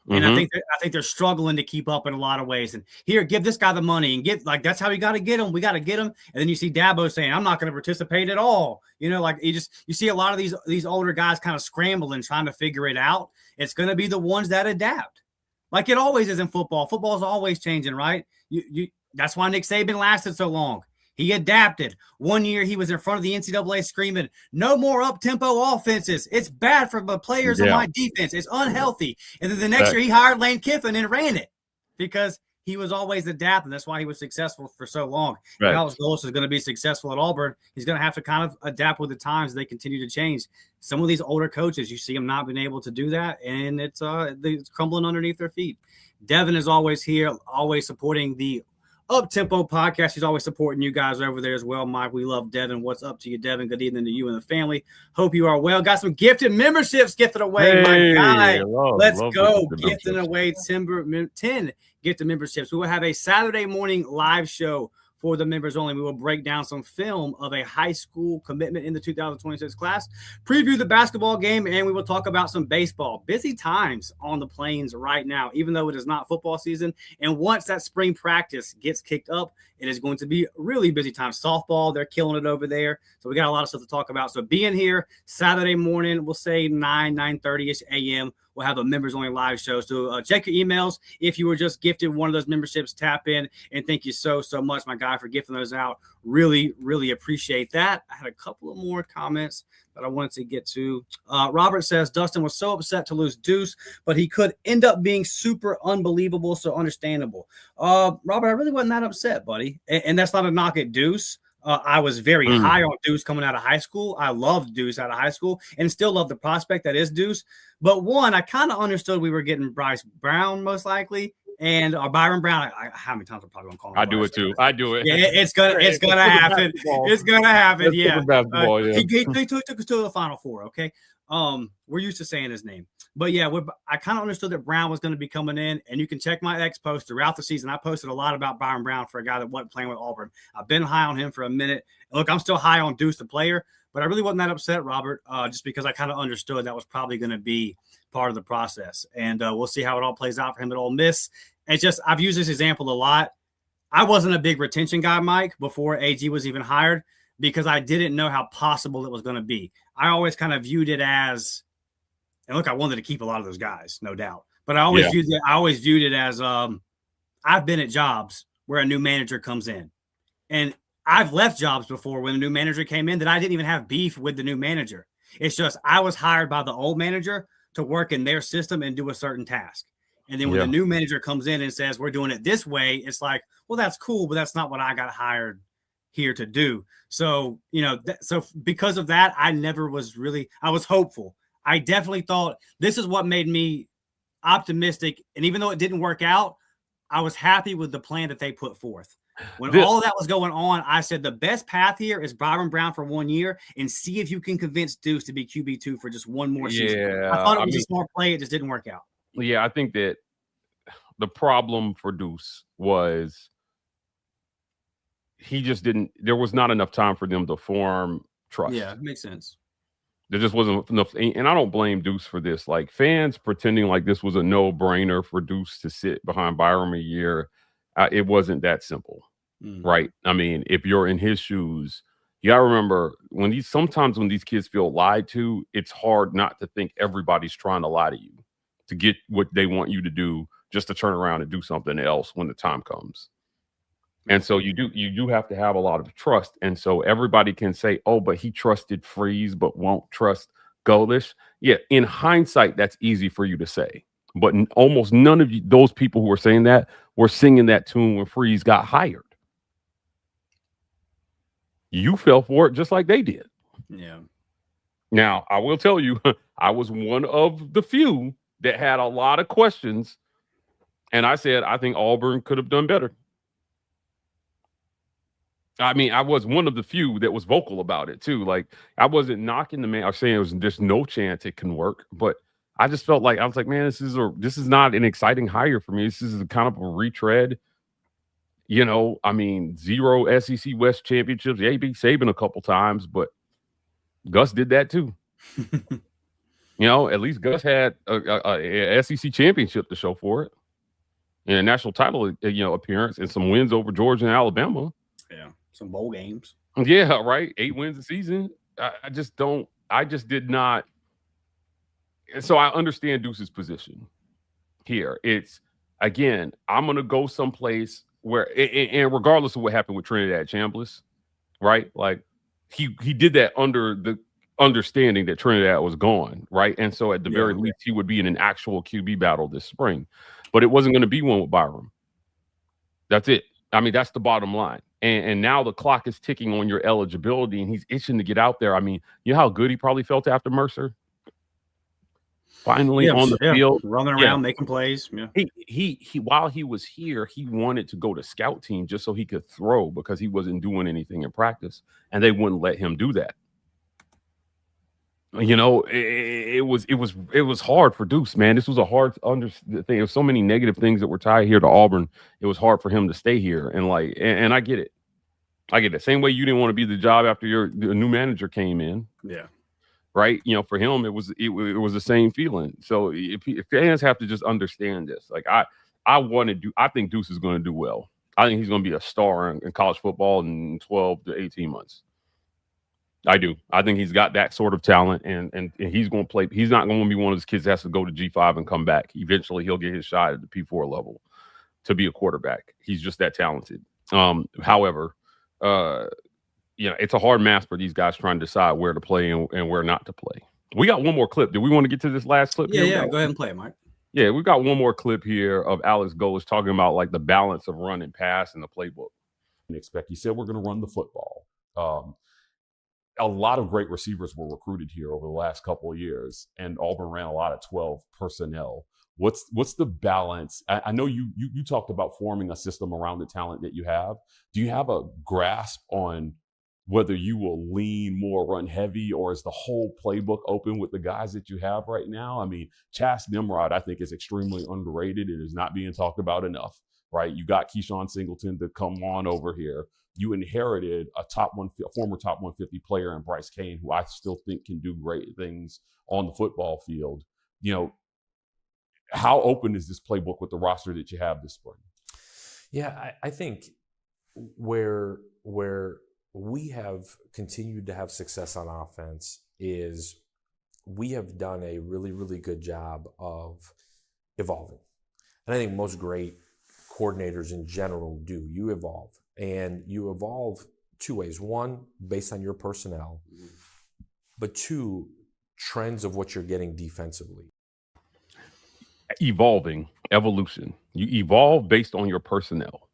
And I think they're struggling to keep up in a lot of ways. And here, give this guy the money and get like that's how we got to get him. We got to get him. And then you see Dabo saying, "I'm not going to participate at all." You know, like you see a lot of these older guys kind of scrambling, trying to figure it out. It's going to be the ones that adapt, like it always is in football. Football is always changing, right? That's why Nick Saban lasted so long. He adapted. 1 year he was in front of the NCAA screaming, no more up-tempo offenses. It's bad for the players on my defense. It's unhealthy. And then the next year he hired Lane Kiffin and ran it because he was always adapting. That's why he was successful for so long. Right. Alex Golesh is going to be successful at Auburn. He's going to have to kind of adapt with the times as they continue to change. Some of these older coaches, you see them not being able to do that, and it's crumbling underneath their feet. Devin is always here, always supporting the Up-Tempo Podcast. He's always supporting you guys over there as well, Mike. We love Devin. What's up to you, Devin? Good evening to you and the family. Hope you are well. Got some gifted memberships gifted away, my guy. Let's go. Gifting away 10 gifted memberships. We will have a Saturday morning live show for the members only. We will break down some film of a high school commitment in the 2026 class, preview the basketball game, and we will talk about some baseball. Busy times on the Plains right now, even though it is not football season. And once that spring practice gets kicked up, it is going to be really busy time. Softball, they're killing it over there. So we got a lot of stuff to talk about. So being here Saturday morning, we'll say 9:30-ish a.m., we'll have a members-only live show. So check your emails. If you were just gifted one of those memberships, tap in. And thank you so much, my guy, for gifting those out. Really, really appreciate that. I had a couple of more comments that I wanted to get to. Robert says, Dustin was so upset to lose Deuce, but he could end up being super unbelievable, so understandable. Robert, I really wasn't that upset, buddy. And that's not a knock at Deuce. I was very high on Deuce coming out of high school. I loved Deuce out of high school and still love the prospect that is Deuce. But one, I kind of understood we were getting Bryce Brown most likely. And Byron Brown, how many times I'm probably gonna call him? I do it too. I do it. Yeah, it's gonna happen. It's gonna happen. Yeah. He took us to the Final Four. Okay. We're used to saying his name, but yeah, I kind of understood that Brown was going to be coming in, and you can check my X post throughout the season. I posted a lot about Byron Brown for a guy that wasn't playing with Auburn. I've been high on him for a minute. Look, I'm still high on Deuce the player, but I really wasn't that upset, Robert, just because I kind of understood that was probably going to be part of the process, and we'll see how it all plays out for him at Ole Miss. It's just I've used this example a lot. I wasn't a big retention guy, Mike, before AG was even hired, because I didn't know how possible it was going to be. I always kind of viewed it as, and look, I wanted to keep a lot of those guys, no doubt. But I always viewed it as I've been at jobs where a new manager comes in. And I've left jobs before when a new manager came in that I didn't even have beef with the new manager. It's just I was hired by the old manager to work in their system and do a certain task. And then when the new manager comes in and says, we're doing it this way, it's like, well, that's cool, but that's not what I got hired here to do. So, so because of that, I was hopeful. I definitely thought this is what made me optimistic. And even though it didn't work out, I was happy with the plan that they put forth. When all of that was going on, I said the best path here is Byron Brown for 1 year and see if you can convince Deuce to be QB2 for just one more season. I thought it was a smart play. It just didn't work out. Yeah, I think that the problem for Deuce was there was not enough time for them to form trust. Yeah, it makes sense. There just wasn't enough. And I don't blame Deuce for this. Like, fans pretending like this was a no-brainer for Deuce to sit behind Byron a year. It wasn't that simple, right? I mean, if you're in his shoes, you got to remember sometimes when these kids feel lied to, it's hard not to think everybody's trying to lie to you to get what they want you to do, just to turn around and do something else when the time comes. And so you do have to have a lot of trust. And so everybody can say, oh, but he trusted Freeze, but won't trust Golesh. Yeah, in hindsight, that's easy for you to say. But almost none of those people who were saying that were singing that tune when Freeze got hired. You fell for it just like they did. Yeah. Now, I will tell you, I was one of the few that had a lot of questions. And I said, I think Auburn could have done better. I mean, I was one of the few that was vocal about it, too. Like, I wasn't knocking the man. I was saying there's no chance it can work. But I just felt like, man, this is not an exciting hire for me. This is kind of a retread. I mean, 0 SEC West championships. Yeah, he beat Saban a couple times, but Gus did that, too. At least Gus had a SEC championship to show for it. And a national title, appearance and some wins over Georgia and Alabama. Yeah, some bowl games. Yeah, right. 8 wins a season. I just did not. And so I understand Deuce's position here. It's, again, I'm going to go someplace where, and regardless of what happened with Trinidad Chambliss, right? Like, he did that under the understanding that Trinidad was gone, right? And so at the very least, he would be in an actual QB battle this spring. But it wasn't going to be one with Byron. That's it. I mean, that's the bottom line. And now the clock is ticking on your eligibility, and he's itching to get out there. I mean, you know how good he probably felt after Mercer? finally on the field, running around, making plays. Yeah. He while he was here, he wanted to go to scout team just so he could throw because he wasn't doing anything in practice, and they wouldn't let him do that. You know, it was hard for Deuce, man. This was a hard thing. There's so many negative things that were tied here to Auburn. It was hard for him to stay here, and I get it. I get it. Same way you didn't want to be the job after the new manager came in. Yeah. Right. You know, for him, it was the same feeling. So if fans have to just understand this, like I think Deuce is going to do well. I think he's going to be a star in college football in 12 to 18 months. I do. I think he's got that sort of talent, and he's going to play. He's not going to be one of those kids that has to go to G5 and come back. Eventually, he'll get his shot at the P4 level to be a quarterback. He's just that talented. However, it's a hard math for these guys trying to decide where to play and where not to play. We got one more clip. Do we want to get to this last clip? Yeah. Go ahead and play it, Mike. Yeah, we got one more clip here of Alex Golesh talking about like the balance of run and pass in the playbook. He said we're going to run the football. A lot of great receivers were recruited here over the last couple of years, and Auburn ran a lot of 12 personnel. What's the balance? I know you talked about forming a system around the talent that you have. Do you have a grasp on whether you will lean more run heavy, or is the whole playbook open with the guys that you have right now? I mean, Chas Nimrod, I think, is extremely underrated. It is not being talked about enough, right? You got Keyshawn Singleton to come on over here. You inherited a former top 150 player in Bryce Cain, who I still think can do great things on the football field. You know, how open is this playbook with the roster that you have this spring? Yeah, I think where we have continued to have success on offense is we have done a really, really good job of evolving. And I think most great coordinators in general do. You evolve. And you evolve two ways. One, based on your personnel, but two, trends of what you're getting defensively. Evolution. You evolve based on your personnel.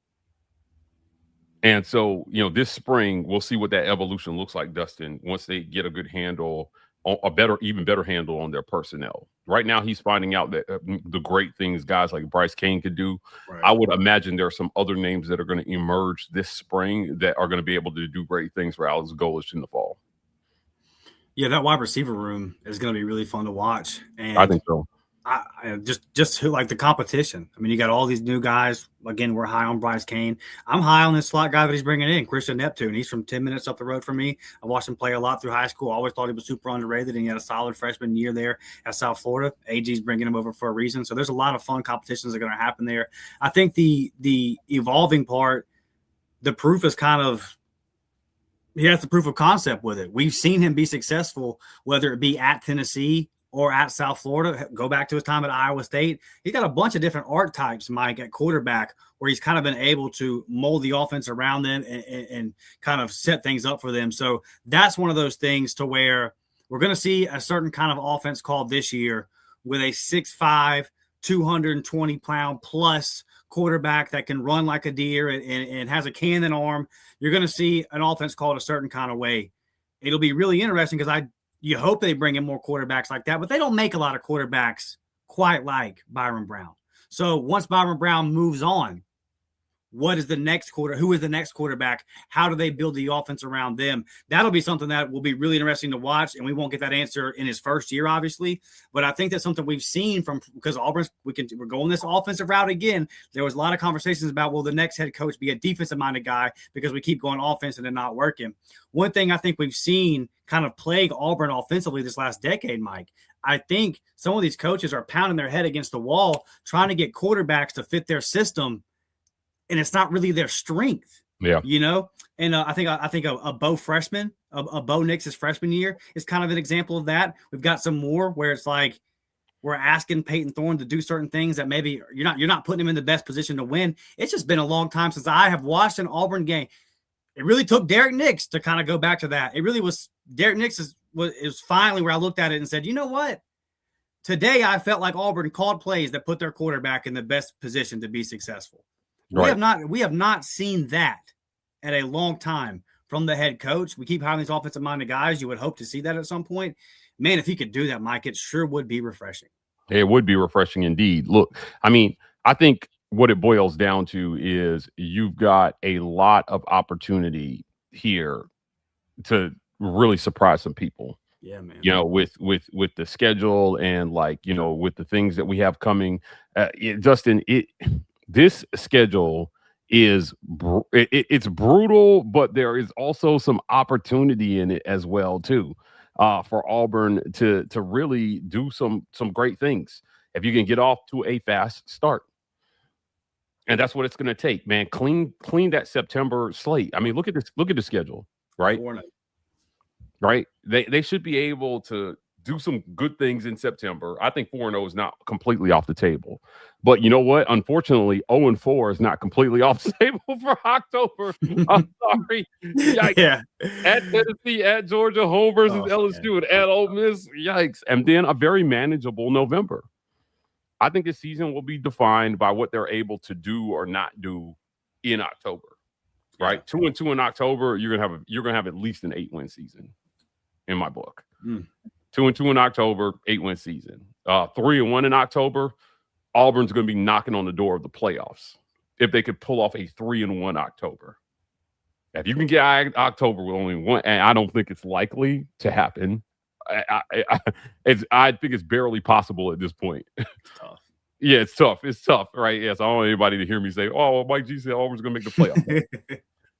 And so, this spring, we'll see what that evolution looks like, Dustin, once they get a good handle, even better handle on their personnel. Right now, he's finding out that the great things guys like Bryce Cain could do. Right. I would imagine there are some other names that are going to emerge this spring that are going to be able to do great things for Alex Golesh in the fall. Yeah, that wide receiver room is going to be really fun to watch. And I think so. I just like the competition. I mean, you got all these new guys. Again, we're high on Bryce Cain. I'm high on this slot guy that he's bringing in, Christian Neptune. He's from 10 minutes up the road from me. I watched him play a lot through high school. I always thought he was super underrated, and he had a solid freshman year there at South Florida. AG's bringing him over for a reason. So there's a lot of fun competitions that are going to happen there. I think the evolving part, the proof is he has the proof of concept with it. We've seen him be successful, whether it be at Tennessee or at South Florida. Go back to his time at Iowa State. He's got a bunch of different archetypes, Mike, at quarterback, where he's kind of been able to mold the offense around them and kind of set things up for them. So that's one of those things to where we're going to see a certain kind of offense called this year with a 6'5", 220-pound plus quarterback that can run like a deer and has a cannon arm. You're going to see an offense called a certain kind of way. It'll be really interesting because you hope they bring in more quarterbacks like that, but they don't make a lot of quarterbacks quite like Byron Brown. So once Byron Brown moves on, who is the next quarterback? How do they build the offense around them? That'll be something that will be really interesting to watch, and we won't get that answer in his first year, obviously. But I think that's something we've seen because Auburn's we're going this offensive route again. There was a lot of conversations about, will the next head coach be a defensive-minded guy because we keep going offense and they're not working. One thing I think we've seen kind of plague Auburn offensively this last decade, Mike, I think some of these coaches are pounding their head against the wall trying to get quarterbacks to fit their system, and it's not really their strength. Yeah. And I think a Bo freshman, a Bo Nix's freshman year is kind of an example of that. We've got some more where it's like we're asking Peyton Thorne to do certain things that maybe you're not putting him in the best position to win. It's just been a long time since I have watched an Auburn game. It really took Derek Nix to kind of go back to that. It really was Derek Nix was finally where I looked at it and said, you know what? Today I felt like Auburn called plays that put their quarterback in the best position to be successful. Right. We have not seen that at a long time from the head coach. We keep having these offensive-minded guys. You would hope to see that at some point. man, if he could do that, Mike, it sure would be refreshing. It would be refreshing indeed. Look, I mean, I think what it boils down to is you've got a lot of opportunity here to really surprise some people. Yeah, man. You know, with the schedule and like, you know, with the things that we have coming, Justin, this schedule is it's brutal, but there is also some opportunity in it as well too, for Auburn to really do some great things if you can get off to a fast start. And that's what it's going to take, man. Clean that September slate. I mean, look at the schedule, right? Right? They should be able to do some good things in September. I think 4-0 is not completely off the table. But you know what? Unfortunately, 0-4 is not completely off the table for October. I'm sorry. Yikes. Yeah. At Tennessee, at Georgia, home versus LSU, and at Ole Miss. Yikes. And then a very manageable November. I think this season will be defined by what they're able to do or not do in October. Right? 2-2 in October, you're gonna have at least an 8-win season in my book. 2-2 in October, 8-win season. 3-1 in October, Auburn's going to be knocking on the door of the playoffs if they could pull off a 3-1 October. If you can get October with only one, and I don't think it's likely to happen. I think it's barely possible at this point. It's tough. Yeah, it's tough. It's tough, right? Yes, I don't want anybody to hear me say, "Oh, well, Mike G said Auburn's going to make the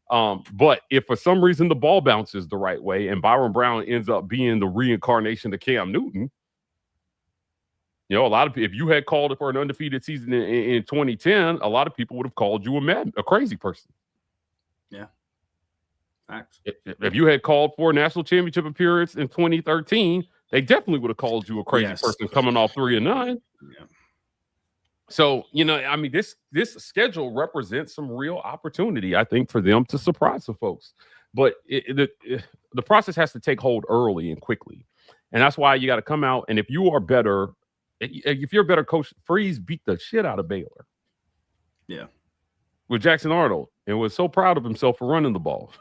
playoffs." But if for some reason the ball bounces the right way and Byron Brown ends up being the reincarnation of Cam Newton, you know, a lot of people, if you had called it for an undefeated season in 2010, a lot of people would have called you a crazy person. Yeah. Facts. If you had called for a national championship appearance in 2013, they definitely would have called you a crazy person coming off 3-9. Yeah. So, you know, I mean, this schedule represents some real opportunity, I think, for them to surprise some folks. But the process has to take hold early and quickly. And that's why you got to come out. And if you are better, if you're a better coach, Freeze beat the shit out of Baylor. Yeah. With Jackson Arnold and was so proud of himself for running the ball.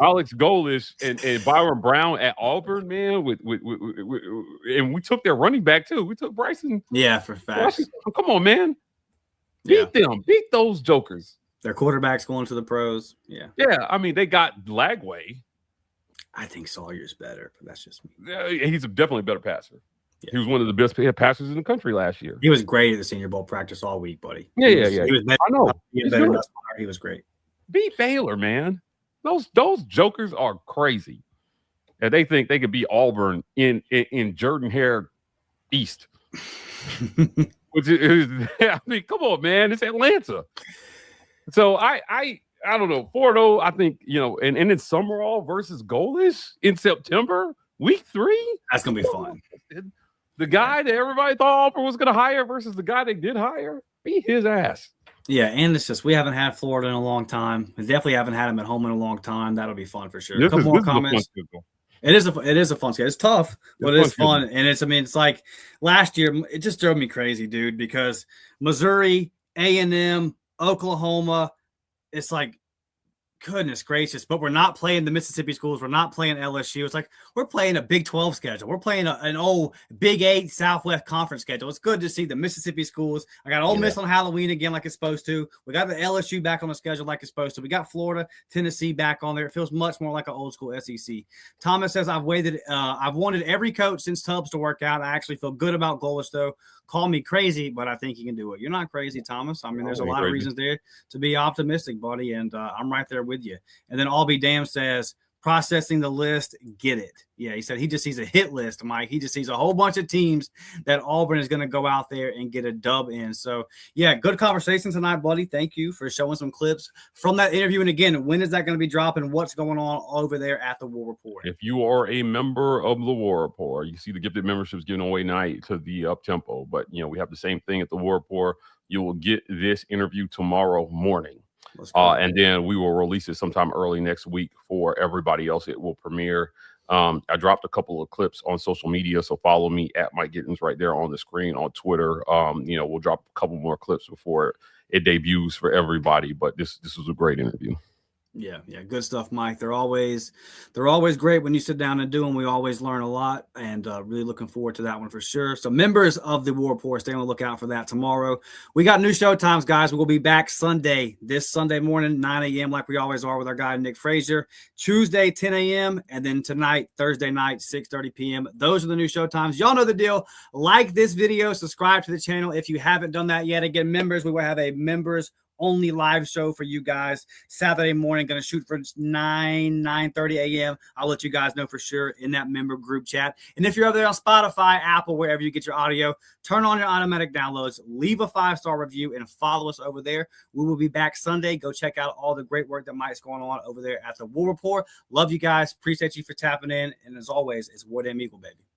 Alex Golesh and Byron Brown at Auburn, man, and we took their running back too. We took Bryson. Yeah, for facts. Come on, man. Beat them. Beat those jokers. Their quarterback's going to the pros. Yeah. Yeah, I mean, they got Lagway. I think Sawyer's better, but that's just me. Yeah, he's definitely a better passer. Yeah. He was one of the best passers in the country last year. He was great at the Senior Bowl practice all week, buddy. Yeah. He was better. I know. He was great. Beat Baylor, man. Those jokers are crazy. And they think they could beat Auburn in Jordan-Hare East. Which is, I mean, come on, man. It's Atlanta. So I don't know. 4-0, I think, you know, and then Summerall versus Golesh in September, week 3. That's gonna be fun. The guy that everybody thought Auburn was gonna hire versus the guy they did hire, beat his ass. Yeah, and it's just we haven't had Florida in a long time. We definitely haven't had them at home in a long time. That'll be fun for sure. A couple more comments. It is a fun schedule. It's tough, but it's fun. And it's like last year, it just drove me crazy, dude, because Missouri, A&M, Oklahoma, it's like, goodness gracious, but we're not playing the Mississippi schools. We're not playing LSU. It's like we're playing a Big 12 schedule. We're playing an old Big 8 Southwest Conference schedule. It's good to see the Mississippi schools. I got Ole Miss on Halloween again like it's supposed to. We got the LSU back on the schedule like it's supposed to. We got Florida, Tennessee back on there. It feels much more like an old school SEC. Thomas says, I've wanted every coach since Tubbs to work out. I actually feel good about Golesh, though. Call me crazy, but I think he can do it. You're not crazy, Thomas. I mean, there's a lot of reasons there to be optimistic, buddy, and I'm right there with you. And then I'll be damned says, processing the list, get it. Yeah, he said he just sees a hit list, Mike. He just sees a whole bunch of teams that Auburn is going to go out there and get a dub in. So, yeah, good conversation tonight, buddy. Thank you for showing some clips from that interview. And again, when is that going to be dropping? What's going on over there at the War Report? If you are a member of the War Report, you see the gifted memberships giving away night to the up-tempo. But, you know, we have the same thing at the War Report. You will get this interview tomorrow morning. And then we will release it sometime early next week for everybody else. It will premiere. I dropped a couple of clips on social media, so follow me at Mike Gittins right there on the screen on Twitter. You know, we'll drop a couple more clips before it debuts for everybody. But this was a great interview. Yeah, good stuff, Mike. They're always great when you sit down and do them. We always learn a lot, and really looking forward to that one for sure. So, members of the War Report, stay on the lookout for that tomorrow. We got new show times, guys. We'll be back this Sunday morning, 9 a.m., like we always are with our guy Nick Frazier. Tuesday, 10 a.m., and then tonight, Thursday night, 6:30 p.m. Those are the new show times. Y'all know the deal. Like this video, subscribe to the channel if you haven't done that yet. Again, members, we will have a members only live show for you guys Saturday morning. Going to shoot for 9:30 a.m. I'll let you guys know for sure in that member group chat. And if you're over there on Spotify, Apple, wherever you get your audio, turn on your automatic downloads, leave a 5-star review, and follow us over there. We will be back Sunday. Go check out all the great work that Mike's going on over there at the War Report. Love you guys. Appreciate you for tapping in. And as always, it's War Damn Eagle, baby.